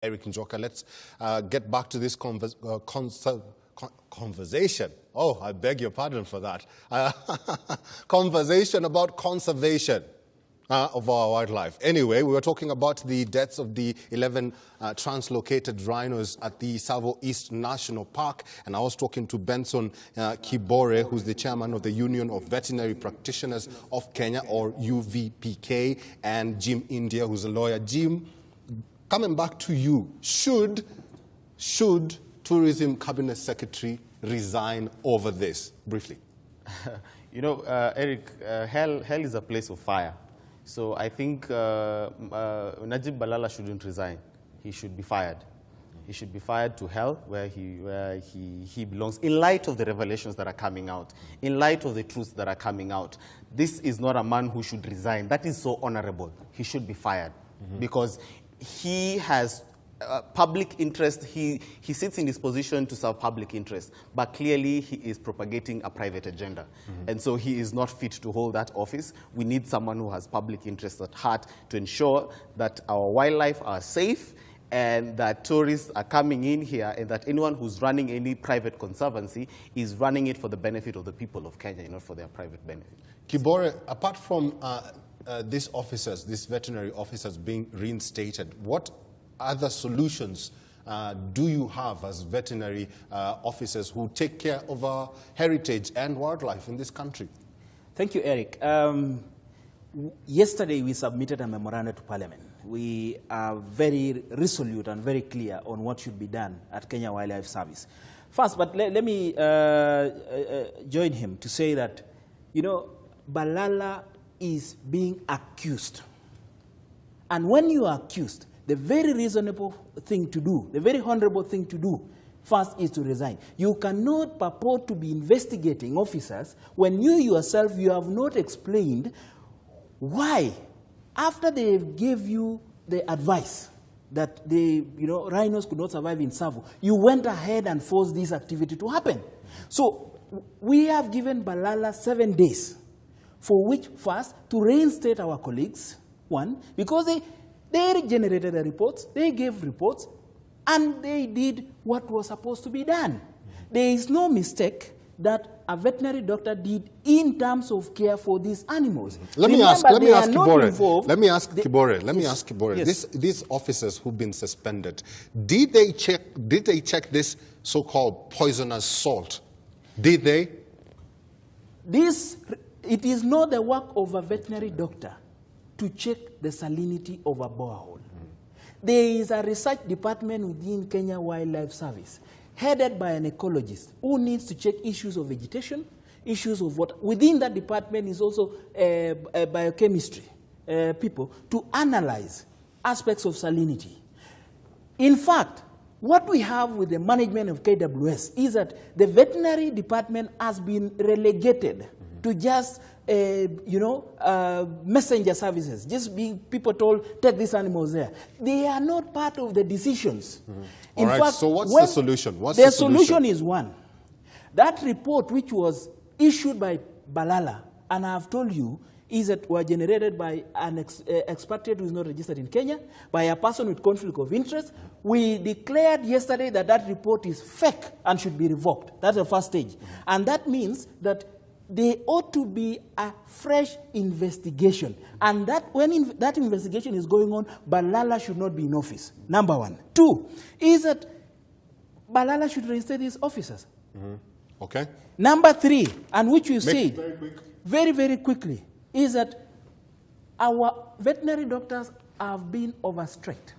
Eric Njoka, let's get back to this conversation. Oh, I beg your pardon for that. Conversation about conservation of our wildlife. Anyway, we were talking about the deaths of the 11 translocated rhinos at the Tsavo East National Park, and I was talking to Benson Kibore, who's the chairman of the Union of Veterinary Practitioners of Kenya, or UVPK, and Jim India, who's a lawyer. Jim, coming back to you, should Tourism Cabinet Secretary resign over this? Briefly. You know, Eric, hell is a place of fire. So I think Najib Balala shouldn't resign. He should be fired. He should be fired to hell, where he belongs, in light of the revelations that are coming out, in light of the truths that are coming out. This is not a man who should resign. That is so honorable. He should be fired because he has public interest. He sits in this position to serve public interest, but clearly he is propagating a private agenda. And so he is not fit to hold that office. We need someone who has public interest at heart to ensure that our wildlife are safe and that tourists are coming in here, and that anyone who's running any private conservancy is running it for the benefit of the people of Kenya, not for their private benefit. Kibore, apart from these officers, these veterinary officers being reinstated, what other solutions do you have as veterinary officers who take care of our heritage and wildlife in this country? Thank you, Eric. Yesterday, we submitted a memorandum to Parliament. We are very resolute and very clear on what should be done at Kenya Wildlife Service. First, but let me join him to say that, you know, Balala is being accused. And when you are accused, the very reasonable thing to do, the very honorable thing to do, first is to resign. You cannot purport to be investigating officers when you yourself, you have not explained why, after they gave you the advice that rhinos could not survive in Tsavo, you went ahead and forced this activity to happen. So we have given Balala 7 days, for which first to reinstate our colleagues, one, because they generated the reports, they gave reports, and they did what was supposed to be done. There is no mistake that a veterinary doctor did in terms of care for these animals. Let me ask Kibore. Yes. These officers who've been suspended, did they check this so-called poisonous salt? Did they? It is not the work of a veterinary doctor to check the salinity of a borehole. There is a research department within Kenya Wildlife Service, headed by an ecologist, who needs to check issues of vegetation, issues of what. Within that department is also biochemistry people to analyze aspects of salinity. In fact, what we have with the management of KWS is that the veterinary department has been relegated to just messenger services, just being people told, take these animals there. They are not part of the decisions. All right, fact, so what's the solution? The solution is one. That report which was issued by Balala, and I have told you, is that were generated by an expatriate who is not registered in Kenya, by a person with conflict of interest. We declared yesterday that that report is fake and should be revoked. That's the first stage. And that means that there ought to be a fresh investigation. And that when that investigation is going on, Balala should not be in office. Number one. Two, is that Balala should reinstate his officers. Okay. Number three, and which you said very, very quickly, is that our veterinary doctors have been overstretched.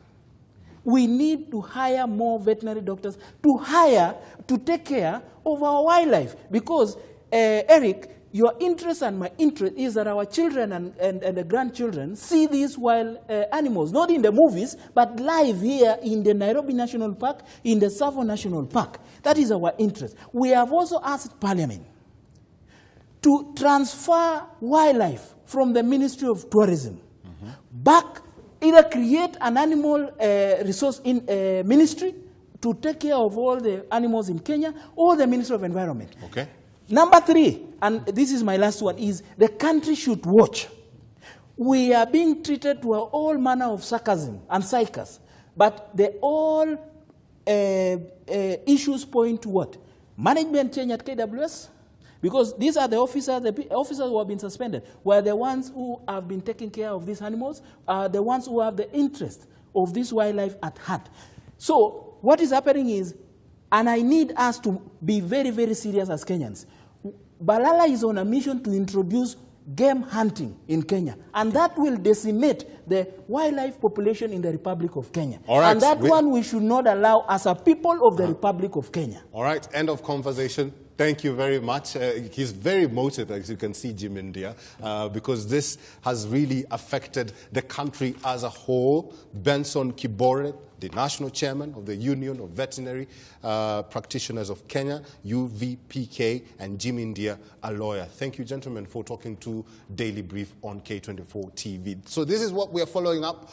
We need to hire more veterinary doctors to take care of our wildlife, because Eric, your interest and my interest is that our children and the grandchildren see these wild animals, not in the movies, but live here in the Nairobi National Park, in the Tsavo National Park. That is our interest. We have also asked Parliament to transfer wildlife from the Ministry of Tourism back, either create an animal resource ministry to take care of all the animals in Kenya, or the Ministry of Environment. Okay. Number three, and this is my last one, is the country should watch. We are being treated to all manner of sarcasm and cycas. But all issues point to what? Management change at KWS. Because these are the officers who have been suspended, were the ones who have been taking care of these animals, are the ones who have the interest of this wildlife at heart. So what is happening is, and I need us to be very, very serious as Kenyans, Balala is on a mission to introduce game hunting in Kenya, and that will decimate the wildlife population in the Republic of Kenya. All right, and that one we should not allow as a people of the Republic of Kenya. All right, end of conversation. Thank you very much. He's very emotive, as you can see, Jim India, because this has really affected the country as a whole. Benson Kibore, the national chairman of the Union of Veterinary Practitioners of Kenya, UVPK, and Jim India, a lawyer. Thank you, gentlemen, for talking to Daily Brief on K24 TV. So this is what we are following up